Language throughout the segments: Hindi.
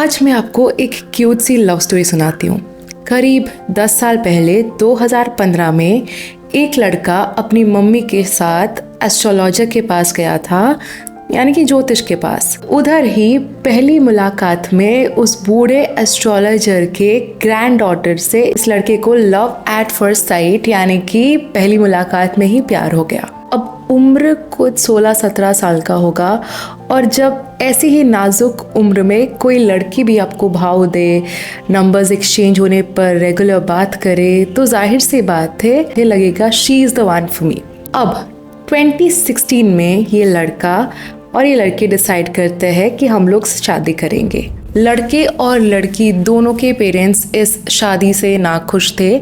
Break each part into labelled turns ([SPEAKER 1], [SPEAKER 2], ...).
[SPEAKER 1] आज मैं आपको एक क्यूट सी लव स्टोरी सुनाती हूँ। करीब 10 साल पहले 2015 में एक लड़का अपनी मम्मी के साथ एस्ट्रोलॉजर के पास गया था, यानी कि ज्योतिष के पास। उधर ही पहली मुलाकात में उस बूढ़े एस्ट्रोलॉजर के ग्रैंड डॉटर से इस लड़के को लव एट फर्स्ट साइट यानी कि पहली मुलाकात में ही प्यार हो गया। अब उम्र कुछ 16-17 साल का होगा और जब ऐसी ही नाजुक उम्र में कोई लड़की भी आपको भाव दे, नंबर्स एक्सचेंज होने पर रेगुलर बात करे, तो जाहिर सी बात है ये लगेगा she is the one for me. अब 2016 में ये लड़का और ये लड़के डिसाइड करते हैं कि हम लोग शादी करेंगे। लड़के और लड़की दोनों के पेरेंट्स इस शादी से नाखुश थे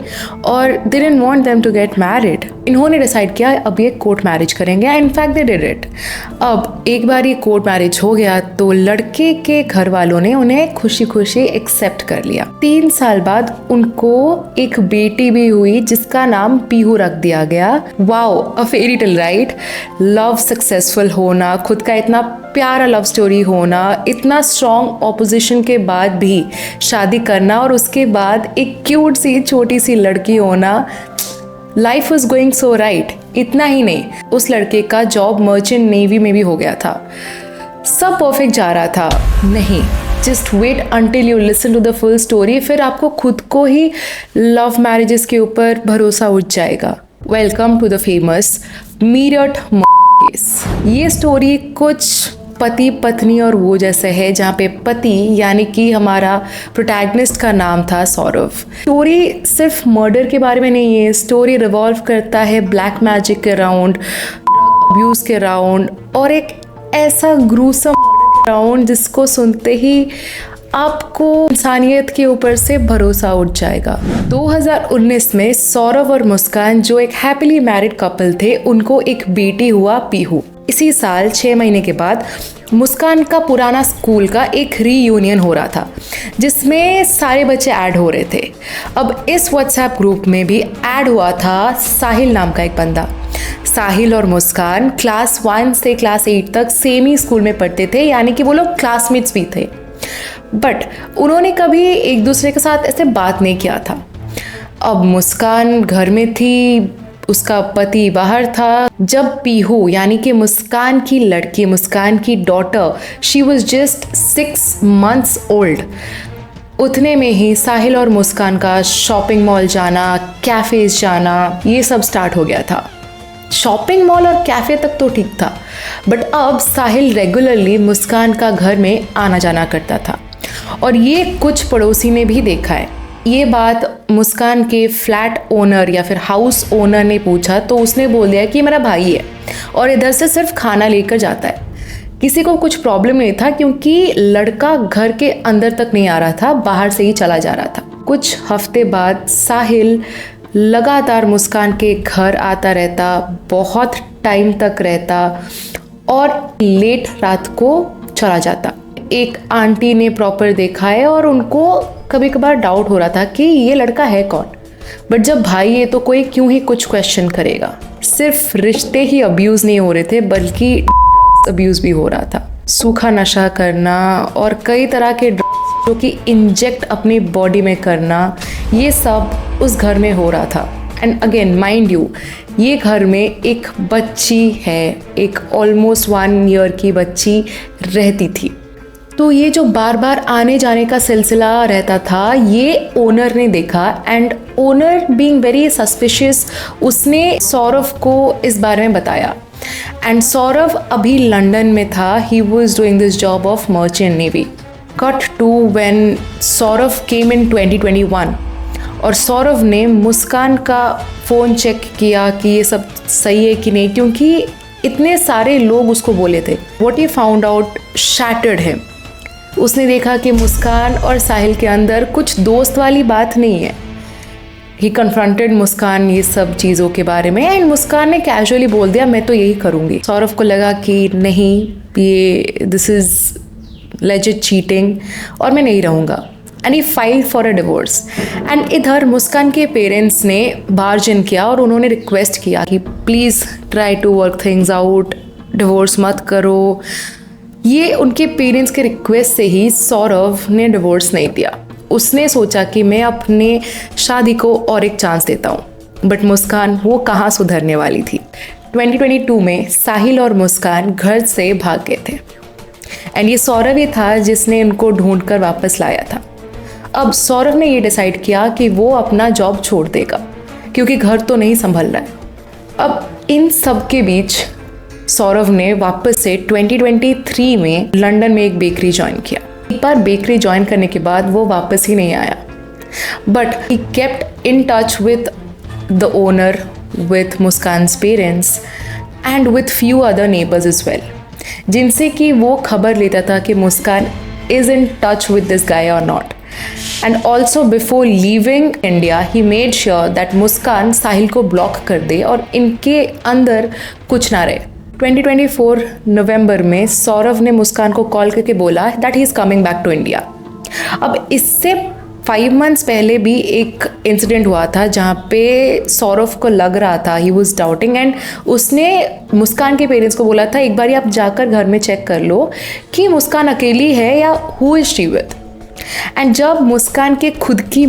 [SPEAKER 1] और they didn't want them to get married. इन्होंने डिसाइड किया अब ये कोर्ट मैरिज करेंगे। In fact they did it. अब एक बार ये कोर्ट मैरिज हो गया तो लड़के के घर वालों ने उन्हें खुशी खुशी एक्सेप्ट कर लिया। 3 साल बाद उनको एक बेटी भी हुई जिसका नाम पीहू रख दिया गया। Wow, a fairy tale right. Love successful होना, खुद का इतना प्यारा लव स्टोरी होना, इतना स्ट्रॉन्ग ऑपोजिशन के बाद भी शादी करना और उसके बाद एक क्यूट सी छोटी सी लड़की होना। Life was going so right. इतना ही नहीं, उस लड़के का जॉब मर्चेंट नेवी में भी हो गया था। सब परफेक्ट जा रहा था। नहीं, just wait until you listen to the full story, फिर आपको खुद को ही लव मैरिजेस के ऊपर भरोसा उठ जाएगा। Welcome to the famous Meerut case. ये स्टोरी कुछ पति पत्नी और वो जैसे है, जहाँ पे पति यानी कि हमारा प्रोटैगनिस्ट का नाम था सौरभ। स्टोरी सिर्फ मर्डर के बारे में नहीं है, स्टोरी रिवॉल्व करता है ब्लैक मैजिक के राउंड, ड्रग अब्यूज के राउंड और एक ऐसा ग्रूसम राउंड जिसको सुनते ही आपको इंसानियत के ऊपर से भरोसा उठ जाएगा। 2019 में सौरभ और मुस्कान जो एक हैप्पीली मैरिड कपल थे, उनको एक बेटी हुआ पीहू। इसी साल 6 महीने के बाद मुस्कान का पुराना स्कूल का एक रीयूनियन हो रहा था जिसमें सारे बच्चे ऐड हो रहे थे। अब इस व्हाट्सएप ग्रुप में भी ऐड हुआ था साहिल नाम का एक बंदा। साहिल और मुस्कान क्लास 1 से क्लास 8 तक सेम ही स्कूल में पढ़ते थे, यानी कि वो लोग क्लासमेट्स भी थे, बट उन्होंने कभी एक दूसरे के साथ ऐसे बात नहीं किया था। अब मुस्कान घर में थी, उसका पति बाहर था। जब पीहू यानी कि मुस्कान की लड़की, मुस्कान की daughter, she was just 6 months old, उतने में ही साहिल और मुस्कान का शॉपिंग मॉल जाना, कैफेज जाना, ये सब स्टार्ट हो गया था। शॉपिंग मॉल और कैफ़े तक तो ठीक था, बट अब साहिल रेगुलरली मुस्कान का घर में आना जाना करता था और ये कुछ पड़ोसी ने भी देखा है। ये बात मुस्कान के फ्लैट ओनर या फिर हाउस ओनर ने पूछा तो उसने बोल दिया कि मेरा भाई है और इधर से सिर्फ खाना लेकर जाता है। किसी को कुछ प्रॉब्लम नहीं था क्योंकि लड़का घर के अंदर तक नहीं आ रहा था, बाहर से ही चला जा रहा था। कुछ हफ्ते बाद साहिल लगातार मुस्कान के घर आता रहता, बहुत टाइम तक रहता और लेट रात को चला जाता। एक आंटी ने प्रॉपर देखा है और उनको कभी कभार डाउट हो रहा था कि ये लड़का है कौन, बट जब भाई है तो कोई क्यों ही कुछ क्वेश्चन करेगा। सिर्फ रिश्ते ही अब्यूज़ नहीं हो रहे थे बल्कि अब्यूज़ भी हो रहा था। सूखा नशा करना और कई तरह के ड्रग्स जो कि इंजेक्ट अपनी बॉडी में करना, ये सब उस घर में हो रहा था। एंड अगेन माइंड यू, ये घर में एक बच्ची है, एक ऑलमोस्ट 1 year की बच्ची रहती थी। तो ये जो बार बार आने जाने का सिलसिला रहता था, ये ओनर ने देखा and owner being very suspicious, उसने सौरभ को इस बारे में बताया। एंड सौरभ अभी लंदन में था, he was doing this job of merchant navy. Cut to when Saurabh came in 2021 और सौरभ ने मुस्कान का फ़ोन चेक किया कि ये सब सही है कि नहीं, क्योंकि इतने सारे लोग उसको बोले थे। What he found out shattered him. उसने देखा कि मुस्कान और साहिल के अंदर कुछ दोस्त वाली बात नहीं है। ही कन्फ्रंटेड मुस्कान ये सब चीज़ों के बारे में एंड मुस्कान ने कैजुअली बोल दिया मैं तो यही करूँगी। सौरभ को लगा कि नहीं, ये दिस इज़ लेजिट चीटिंग और मैं नहीं रहूँगा and he file for a divorce. And इधर मुस्कान के पेरेंट्स ने बार्जिन किया और उन्होंने रिक्वेस्ट किया कि please try to work things out, divorce मत करो। ये उनके पेरेंट्स के रिक्वेस्ट से ही सौरभ ने डिवोर्स नहीं दिया। उसने सोचा कि मैं अपने शादी को और एक चांस देता हूँ, बट मुस्कान वो कहाँ सुधरने वाली थी। 2022 में साहिल और मुस्कान घर से भाग गए थे एंड ये सौरभ ही था जिसने उनको ढूंढ कर वापस लाया था। अब सौरभ ने ये डिसाइड किया कि वो अपना जॉब छोड़ देगा क्योंकि घर तो नहीं संभल रहा है। अब इन सब के बीच सौरभ ने वापस से 2023 में लंदन में एक बेकरी ज्वाइन किया। एक बार बेकरी ज्वाइन करने के बाद वो वापस ही नहीं आया, but he kept in touch with the owner, with Muskan's parents and with few other neighbours as well, जिनसे कि वो खबर लेता था कि Muskan is in touch with this guy और not. And also before leaving India he made sure that Muskan Sahil को ब्लॉक कर दे और इनके अंदर कुछ ना रहे। 2024 नवंबर में सौरभ ने मुस्कान को कॉल करके बोला that he is coming back to India. अब इससे 5 मंथ्स पहले भी एक इंसिडेंट हुआ था जहाँ पे सौरभ को लग रहा था, ही वॉज डाउटिंग, एंड उसने मुस्कान के पेरेंट्स को बोला था एक बार आप जाकर घर में चेक कर लो कि मुस्कान अकेली है या who is she with. And जब मुस्कान की खुद की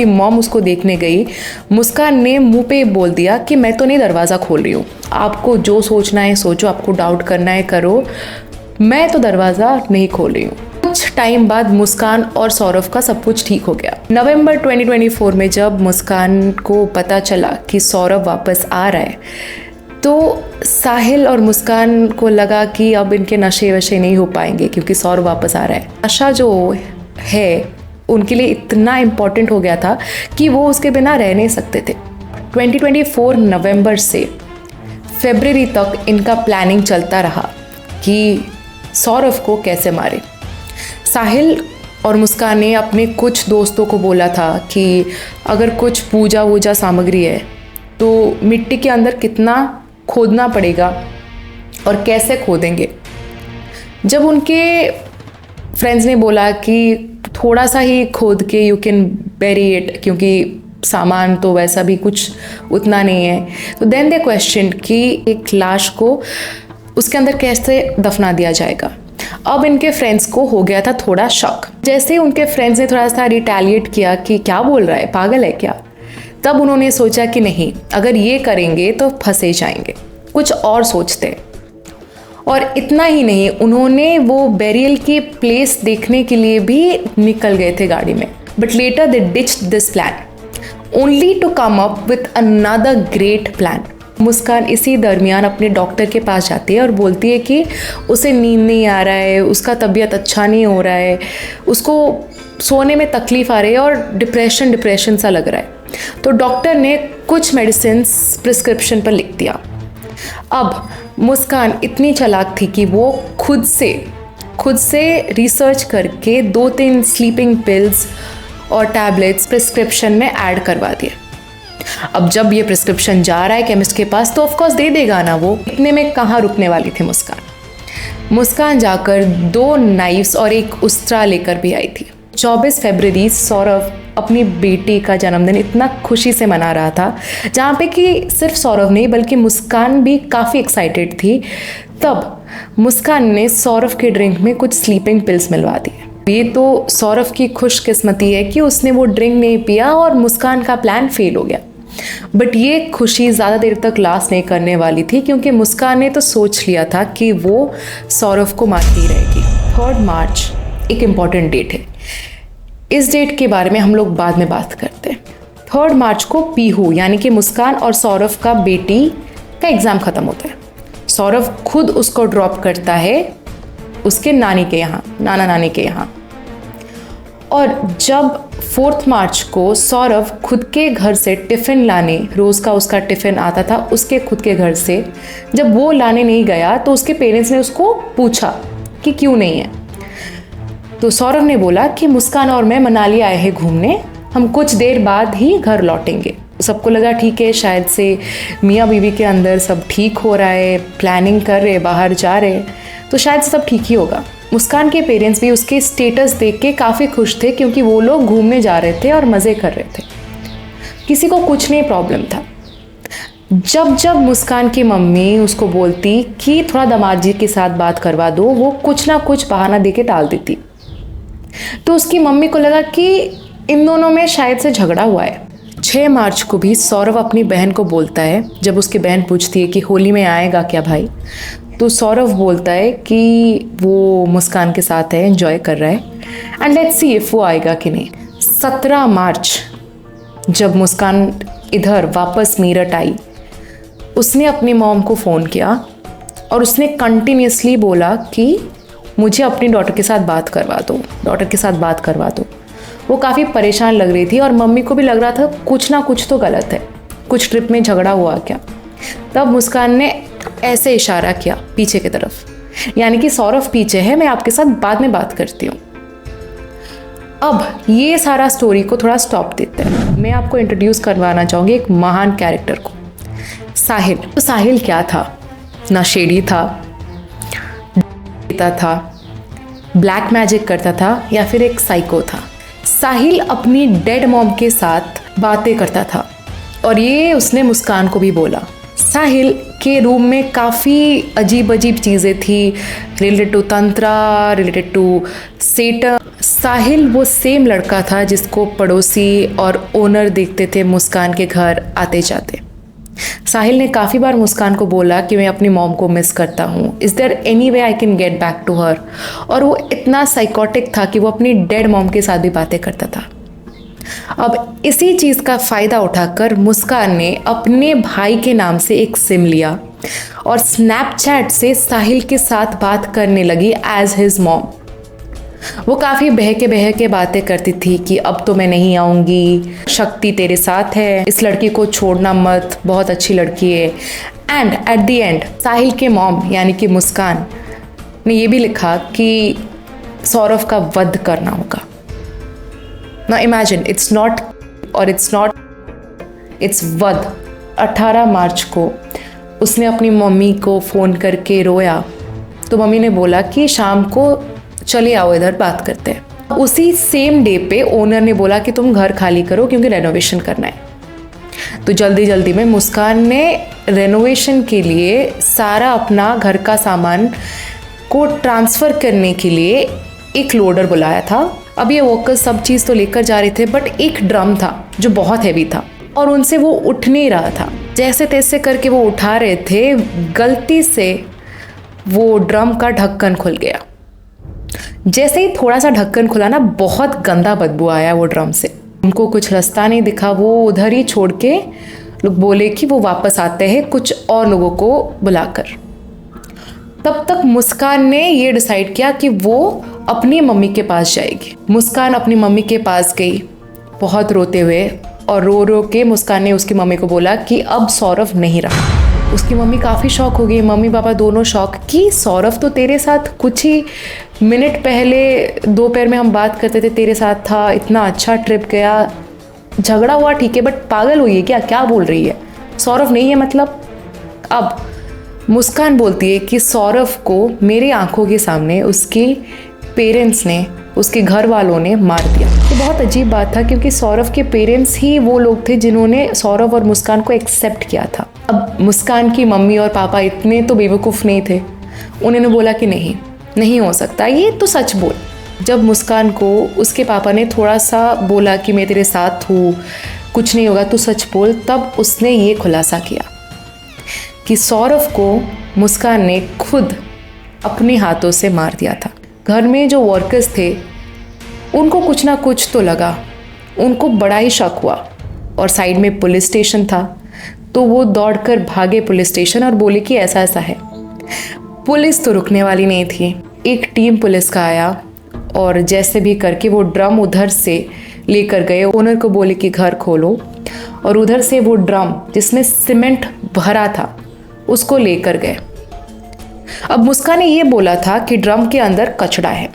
[SPEAKER 1] मॉम उसको देखने गई, मुस्कान ने मुंह पे बोल दिया कि मैं तो नहीं दरवाज़ा खोल रही हूँ, आपको जो सोचना है सोचो, आपको डाउट करना है करो, मैं तो दरवाज़ा नहीं खोल रही हूँ। कुछ टाइम बाद मुस्कान और सौरभ का सब कुछ ठीक हो गया। नवंबर 2024 में जब मुस्कान को पता चला कि सौरभ वापस आ रहा है तो साहिल और मुस्कान को लगा कि अब इनके नशे वशे नहीं हो पाएंगे क्योंकि सौरभ वापस आ रहा है। नशा जो है उनके लिए इतना इम्पॉर्टेंट हो गया था कि वो उसके बिना रह नहीं सकते थे। 2024 नवंबर से फरवरी तक इनका प्लानिंग चलता रहा कि सौरभ को कैसे मारे। साहिल और मुस्कान ने अपने कुछ दोस्तों को बोला था कि अगर कुछ पूजा वूजा सामग्री है तो मिट्टी के अंदर कितना खोदना पड़ेगा और कैसे खोदेंगे। जब उनके फ्रेंड्स ने बोला कि थोड़ा सा ही खोद के यू कैन बेरी इट क्योंकि सामान तो वैसा भी कुछ उतना नहीं है, तो देन दे क्वेश्चन कि एक लाश को उसके अंदर कैसे दफना दिया जाएगा। अब इनके फ्रेंड्स को हो गया था थोड़ा शक। जैसे उनके फ्रेंड्स ने थोड़ा सा रिटेलिएट किया कि क्या बोल रहा है, पागल है क्या, तब उन्होंने सोचा कि नहीं, अगर ये करेंगे तो फंसे जाएंगे, कुछ और सोचते हैं। और इतना ही नहीं, उन्होंने वो बेरियल की प्लेस देखने के लिए भी निकल गए थे गाड़ी में। But later they ditched this plan only to come up with another great plan. Muskan इसी दरमियान अपने डॉक्टर के पास जाती है और बोलती है कि उसे नींद नहीं आ रहा है, उसका तबीयत अच्छा नहीं हो रहा है, उसको सोने में तकलीफ़ आ रही है और डिप्रेशन सा लग रहा है। तो डॉक्टर ने कुछ मेडिसिन प्रिस्क्रिप्शन पर लिख दिया। अब मुस्कान इतनी चालाक थी कि वो खुद से रिसर्च करके 2-3 स्लीपिंग पिल्स और टैबलेट्स प्रिस्क्रिप्शन में ऐड करवा दिए। अब जब ये प्रिस्क्रिप्शन जा रहा है केमिस्ट के पास तो ऑफकोर्स दे देगा ना, वो इतने में कहाँ रुकने वाली थी मुस्कान जाकर 2 नाइफ्स और एक उस्त्रा लेकर भी आई थी। 24 फरवरी सौरभ अपनी बेटी का जन्मदिन इतना खुशी से मना रहा था, जहाँ पे कि सिर्फ सौरभ नहीं बल्कि मुस्कान भी काफ़ी एक्साइटेड थी। तब मुस्कान ने सौरभ के ड्रिंक में कुछ स्लीपिंग पिल्स मिलवा दिए। ये तो सौरभ की खुशकिस्मती है कि उसने वो ड्रिंक नहीं पिया और मुस्कान का प्लान फेल हो गया। बट ये खुशी ज़्यादा देर तक लास्ट नहीं करने वाली थी क्योंकि मुस्कान ने तो सोच लिया था कि वो सौरभ को मारती रहेगी। 3 मार्च एक इम्पॉर्टेंट डेट है, इस डेट के बारे में हम लोग बाद में बात करते हैं। 3 मार्च को पीहू यानी कि मुस्कान और सौरभ का बेटी का एग्ज़ाम ख़त्म होता है। सौरभ खुद उसको ड्रॉप करता है उसके नानी के यहाँ, नाना नानी के यहाँ। और जब 4 मार्च को सौरभ खुद के घर से टिफ़िन लाने, रोज़ का उसका टिफ़िन आता था उसके खुद के घर से, जब वो लाने नहीं गया तो उसके पेरेंट्स ने उसको पूछा कि क्यों नहीं है। तो सौरभ ने बोला कि मुस्कान और मैं मनाली आए हैं घूमने, हम कुछ देर बाद ही घर लौटेंगे। सबको लगा ठीक है, शायद से मियाँ बीवी के अंदर सब ठीक हो रहा है, प्लानिंग कर रहे, बाहर जा रहे, तो शायद सब ठीक ही होगा। मुस्कान के पेरेंट्स भी उसके स्टेटस देख के काफ़ी खुश थे क्योंकि वो लोग घूमने जा रहे थे और मज़े कर रहे थे, किसी को कुछ नहीं प्रॉब्लम था। जब जब मुस्कान की मम्मी उसको बोलती कि थोड़ा दामाद जी के साथ बात करवा दो, वो कुछ ना कुछ बहाना दे के टाल देती। तो उसकी मम्मी को लगा कि इन दोनों में शायद से झगड़ा हुआ है। 6 मार्च को भी सौरभ अपनी बहन को बोलता है, जब उसकी बहन पूछती है कि होली में आएगा क्या भाई, तो सौरभ बोलता है कि वो मुस्कान के साथ है, एंजॉय कर रहा है, एंड लेट्स सी इफ वो आएगा कि नहीं। 17 मार्च जब मुस्कान इधर वापस मीरठ आई, उसने अपनी मॉम को फ़ोन किया और उसने कंटिन्यूसली बोला कि मुझे अपनी डॉटर के साथ बात करवा दो, डॉटर के साथ बात करवा दो। वो काफ़ी परेशान लग रही थी और मम्मी को भी लग रहा था कुछ ना कुछ तो गलत है, कुछ ट्रिप में झगड़ा हुआ क्या। तब मुस्कान ने ऐसे इशारा किया पीछे की तरफ, यानी कि सौरभ पीछे है, मैं आपके साथ बाद में बात करती हूँ। अब ये सारा स्टोरी को थोड़ा स्टॉप देते हैं। मैं आपको इंट्रोड्यूस करवाना चाहूँगी एक महान कैरेक्टर को, साहिल। तो साहिल क्या था? नशेड़ी था, ब्लैक मैजिक करता था, या फिर एक साइको था। साहिल अपनी डेड मॉम के साथ बातें करता था और ये उसने मुस्कान को भी बोला। साहिल के रूम में काफ़ी अजीब अजीब चीज़ें थी, related to tantra, related to Satan. Sahil वो सेम लड़का था जिसको पड़ोसी और ओनर देखते थे मुस्कान के घर आते जाते। साहिल ने काफ़ी बार मुस्कान को बोला कि मैं अपनी मॉम को मिस करता हूँ, is there any way I can get back to her. और वो इतना साइकोटिक था कि वो अपनी डेड मॉम के साथ भी बातें करता था। अब इसी चीज़ का फ़ायदा उठाकर मुस्कान ने अपने भाई के नाम से एक सिम लिया और स्नैपचैट से साहिल के साथ बात करने लगी एज हिज मॉम। वो काफ़ी बह के बातें करती थी कि अब तो मैं नहीं आऊँगी, शक्ति तेरे साथ है, इस लड़की को छोड़ना मत, बहुत अच्छी लड़की है। एंड एट द एंड साहिल के मॉम यानी कि मुस्कान ने ये भी लिखा कि सौरभ का वध करना होगा। ना इमेजिन, इट्स वध। 18 मार्च को उसने अपनी मम्मी को फ़ोन करके रोया, तो मम्मी ने बोला कि शाम को चले आओ, इधर बात करते हैं। उसी सेम डे पे ओनर ने बोला कि तुम घर खाली करो क्योंकि रेनोवेशन करना है। तो जल्दी जल्दी में मुस्कान ने रेनोवेशन के लिए सारा अपना घर का सामान को ट्रांसफ़र करने के लिए एक लोडर बुलाया था। अब ये वर्कर्स सब चीज़ तो लेकर जा रहे थे, बट एक ड्रम था जो बहुत हैवी था और उनसे वो उठ नहीं रहा था। जैसे तैसे करके वो उठा रहे थे, गलती से वो ड्रम का ढक्कन खुल गया। जैसे ही थोड़ा सा ढक्कन खुला ना, बहुत गंदा बदबू आया वो ड्रम से। उनको कुछ रास्ता नहीं दिखा, वो उधर ही छोड़ के लोग बोले कि वो वापस आते हैं कुछ और लोगों को बुलाकर। तब तक मुस्कान ने ये डिसाइड किया कि वो अपनी मम्मी के पास जाएगी। मुस्कान अपनी मम्मी के पास गई बहुत रोते हुए, और रो रो के मुस्कान ने उसकी मम्मी को बोला कि अब सौरभ नहीं रहा। उसकी मम्मी काफ़ी शॉक हो गई, मम्मी पापा दोनों शॉक कि सौरभ तो तेरे साथ कुछ ही मिनट पहले दोपहर में हम बात करते थे, तेरे साथ था, इतना अच्छा ट्रिप गया, झगड़ा हुआ ठीक है, बट पागल हुई है क्या बोल रही है, सौरभ नहीं है मतलब। अब मुस्कान बोलती है कि सौरभ को मेरे आंखों के सामने उसके पेरेंट्स ने, उसके घर वालों ने मार दिया। ये बहुत अजीब बात था क्योंकि सौरभ के पेरेंट्स ही वो लोग थे जिन्होंने सौरभ और मुस्कान को एक्सेप्ट किया था। अब मुस्कान की मम्मी और पापा इतने तो बेवकूफ़ नहीं थे, उन्होंने बोला कि नहीं हो सकता, ये तो सच बोल। जब मुस्कान को उसके पापा ने थोड़ा सा बोला कि मैं तेरे साथ हूँ, कुछ नहीं होगा, तू सच बोल, तब उसने ये खुलासा किया कि सौरभ को मुस्कान ने खुद अपने हाथों से मार दिया था। घर में जो वर्कर्स थे उनको कुछ ना कुछ तो लगा, उनको बड़ा ही शक हुआ, और साइड में पुलिस स्टेशन था, तो वो दौड़कर भागे पुलिस स्टेशन और बोले कि ऐसा ऐसा है। पुलिस तो रुकने वाली नहीं थी, एक टीम पुलिस का आया और जैसे भी करके वो ड्रम उधर से लेकर गए। ओनर को बोले कि घर खोलो, और उधर से वो ड्रम जिसमें सीमेंट भरा था उसको लेकर गए। अब मुस्कान ने ये बोला था कि ड्रम के अंदर कचड़ा है,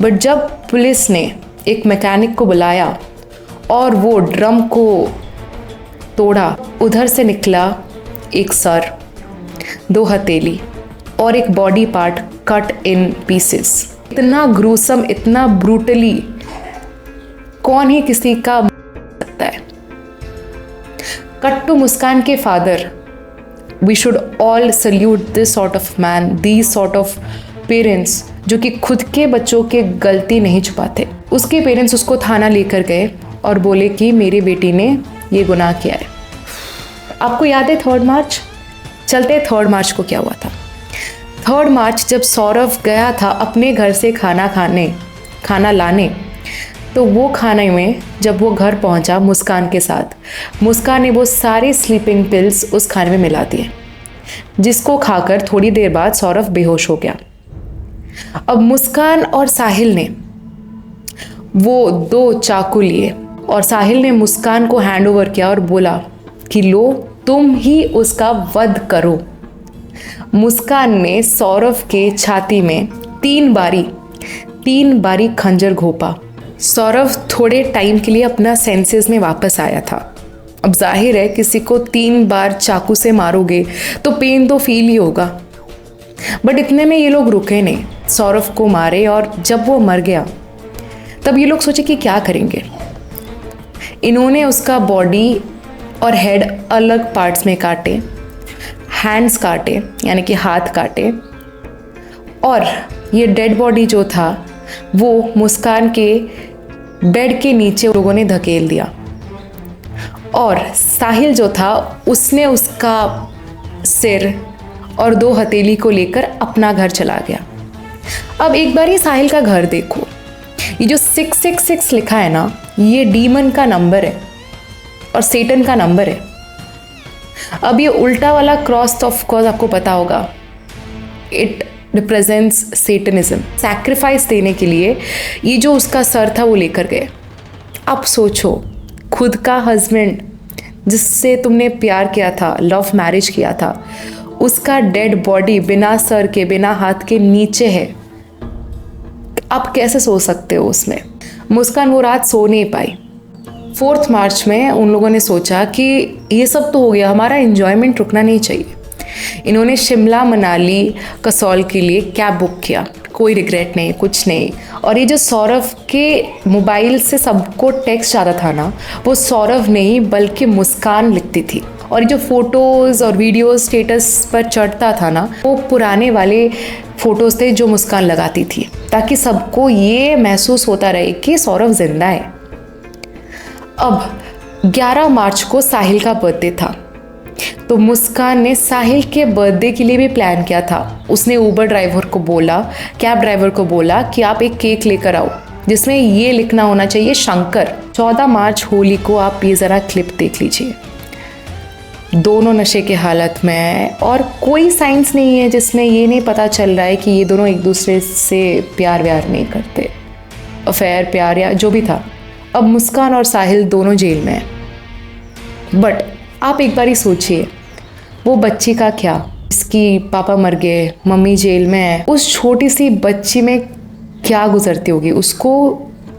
[SPEAKER 1] बट जब पुलिस ने एक मैकेनिक को बुलाया और वो ड्रम को तोड़ा, उधर से निकला एक सर, 2 हथेली और एक body part cut in pieces. इतना ग्रूसम, इतना ब्रूटली कौन ही किसी का सकता है। कट टू मुस्कान के father, we should all salute this sort of man, these sort of parents जो कि खुद के बच्चों के गलती नहीं छुपाते। उसके पेरेंट्स उसको थाना लेकर गए और बोले कि मेरी बेटी ने ये गुनाह किया है। आपको याद है 3 मार्च? चलते 3 मार्च को क्या हुआ था। 3 मार्च जब सौरभ गया था अपने घर से खाना लाने, तो वो खाने में जब वो घर पहुंचा मुस्कान के साथ, मुस्कान ने वो सारे स्लीपिंग पिल्स उस खाने में मिला दिए, जिसको खाकर थोड़ी देर बाद सौरभ बेहोश हो गया। अब मुस्कान और साहिल ने वो 2 चाकू लिए और साहिल ने मुस्कान को हैंड ओवर किया और बोला कि लो तुम ही उसका वध करो। मुस्कान ने सौरभ के छाती में 3 बारी खंजर घोंपा। सौरभ थोड़े टाइम के लिए अपना सेंसेस में वापस आया था। अब जाहिर है किसी को 3 बार चाकू से मारोगे तो पेन तो फील ही होगा, बट इतने में ये लोग रुके नहीं, सौरभ को मारे। और जब वो मर गया तब ये लोग सोचे कि क्या करेंगे। इन्होंने उसका बॉडी और हेड अलग पार्ट्स में काटे, हैंड्स काटे यानी कि हाथ काटे, और ये डेड बॉडी जो था वो मुस्कान के बेड के नीचे लोगों ने धकेल दिया। और साहिल जो था उसने उसका सिर और 2 हथेली को लेकर अपना घर चला गया। अब एक बार ही साहिल का घर देखो, ये जो 666 लिखा है ना, ये डीमन का नंबर है और सेटन का नंबर है। अब ये उल्टा वाला क्रॉस तो ऑफ कोर्स आपको पता होगा, इट रिप्रेजेंट्स सेटनिज्म। सैक्रिफाइस देने के लिए ये जो उसका सर था वो लेकर गए। अब सोचो, खुद का हस्बैंड जिससे तुमने प्यार किया था, लव मैरिज किया था, उसका डेड बॉडी बिना सर के बिना हाथ के नीचे है। आप कैसे सो सकते हो उसमें? मुस्कान वो रात सो नहीं पाई। 4 मार्च में उन लोगों ने सोचा कि ये सब तो हो गया, हमारा एंजॉयमेंट रुकना नहीं चाहिए। इन्होंने शिमला मनाली कसौल के लिए कैब बुक किया, कोई रिग्रेट नहीं, कुछ नहीं। और ये जो सौरभ के मोबाइल से सबको टेक्स्ट आता था ना, वो सौरभ नहीं बल्कि मुस्कान लिखती थी। और ये जो फोटोज़ और वीडियोज़ स्टेटस पर चढ़ता था ना, वो पुराने वाले फ़ोटोज़ थे जो मुस्कान लगाती थी, ताकि सबको ये महसूस होता रहे कि सौरभ जिंदा है। अब 11 मार्च को साहिल का बर्थडे था, तो मुस्कान ने साहिल के बर्थडे के लिए भी प्लान किया था। उसने ऊबर ड्राइवर को बोला, कैब ड्राइवर को बोला कि आप एक केक लेकर आओ जिसमें ये लिखना होना चाहिए शंकर। 14 मार्च होली को आप ये ज़रा क्लिप देख लीजिए, दोनों नशे के हालत में, और कोई साइंस नहीं है जिसमें ये नहीं पता चल रहा है कि ये दोनों एक दूसरे से प्यार व्यार नहीं करते, अफेयर प्यार या जो भी था। अब मुस्कान और साहिल दोनों जेल में हैं। बट आप एक बार ही सोचिए, वो बच्ची का क्या, इसकी पापा मर गए, मम्मी जेल में है, उस छोटी सी बच्ची में क्या गुजरती होगी, उसको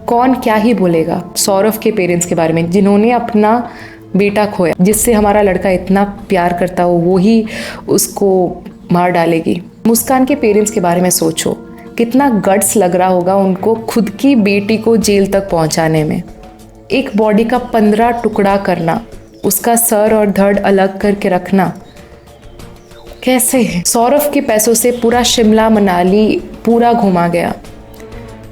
[SPEAKER 1] कौन क्या ही बोलेगा। सौरभ के पेरेंट्स के बारे में जिन्होंने अपना बेटा खोया, जिससे हमारा लड़का इतना प्यार करता हो वो ही उसको मार डालेगी। मुस्कान के पेरेंट्स के बारे में सोचो, कितना गट्स लग रहा होगा उनको खुद की बेटी को जेल तक पहुंचाने में। एक बॉडी का 15 टुकड़ा करना, उसका सर और धड़ अलग करके रखना, कैसे है? सौरभ के पैसों से पूरा शिमला मनाली पूरा घुमा गया।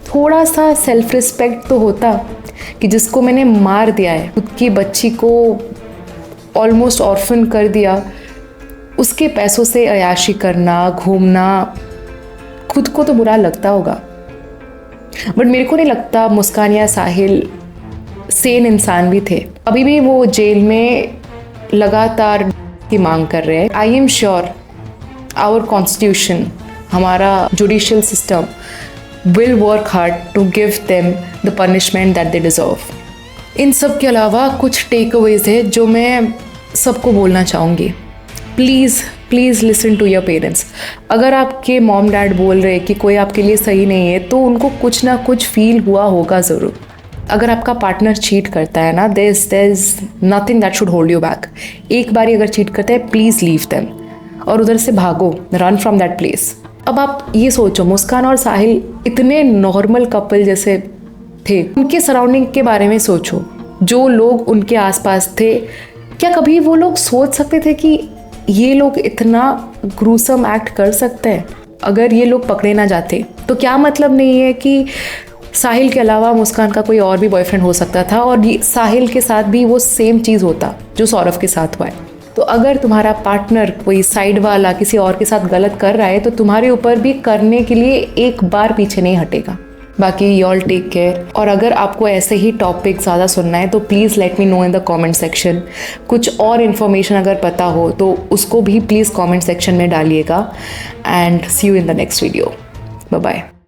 [SPEAKER 1] थोड़ा सा सेल्फ रिस्पेक्ट तो होता कि जिसको मैंने मार दिया है, खुद की बच्ची को ऑलमोस्ट ऑर्फन कर दिया, उसके पैसों से अयाशी करना, घूमना, खुद को तो बुरा लगता होगा। बट मेरे को नहीं लगता मुस्कान या साहिल सेन इंसान भी थे। अभी भी वो जेल में लगातार की मांग कर रहे हैं। I am sure our constitution, हमारा judicial system will work hard to give them the punishment that they deserve. इन सब के अलावा कुछ टेकअवेज है जो मैं सबको बोलना चाहूँगी। Please listen to your parents. अगर आपके मॉम डैड बोल रहे हैं कि कोई आपके लिए सही नहीं है, तो उनको कुछ ना कुछ फील हुआ होगा ज़रूर। अगर आपका पार्टनर चीट करता है ना, there is nothing that should hold you back. एक बार अगर चीट करता है, प्लीज़ लीव देम और उधर से भागो, रन फ्रॉम दैट प्लेस। अब आप ये सोचो, मुस्कान और साहिल इतने नॉर्मल कपल जैसे थे, उनके सराउंडिंग के बारे में सोचो। जो लोग उनके आसपास थे क्या कभी वो लोग सोच सकते थे कि ये लोग इतना ग्रूसम एक्ट कर सकते हैं? अगर ये लोग पकड़े ना जाते तो क्या मतलब नहीं है कि साहिल के अलावा मुस्कान का कोई और भी बॉयफ्रेंड हो सकता था और साहिल के साथ भी वो सेम चीज़ होता जो सौरभ के साथ हुआ है। तो अगर तुम्हारा पार्टनर कोई साइड वाला किसी और के साथ गलत कर रहा है तो तुम्हारे ऊपर भी करने के लिए एक बार पीछे नहीं हटेगा। बाकी यू ऑल टेक केयर। और अगर आपको ऐसे ही टॉपिक ज़्यादा सुनना है तो please let me know in the comment section. कुछ और इन्फॉर्मेशन अगर पता हो तो उसको भी प्लीज़ कमेंट सेक्शन में डालिएगा। And see you in the next video. Bye bye.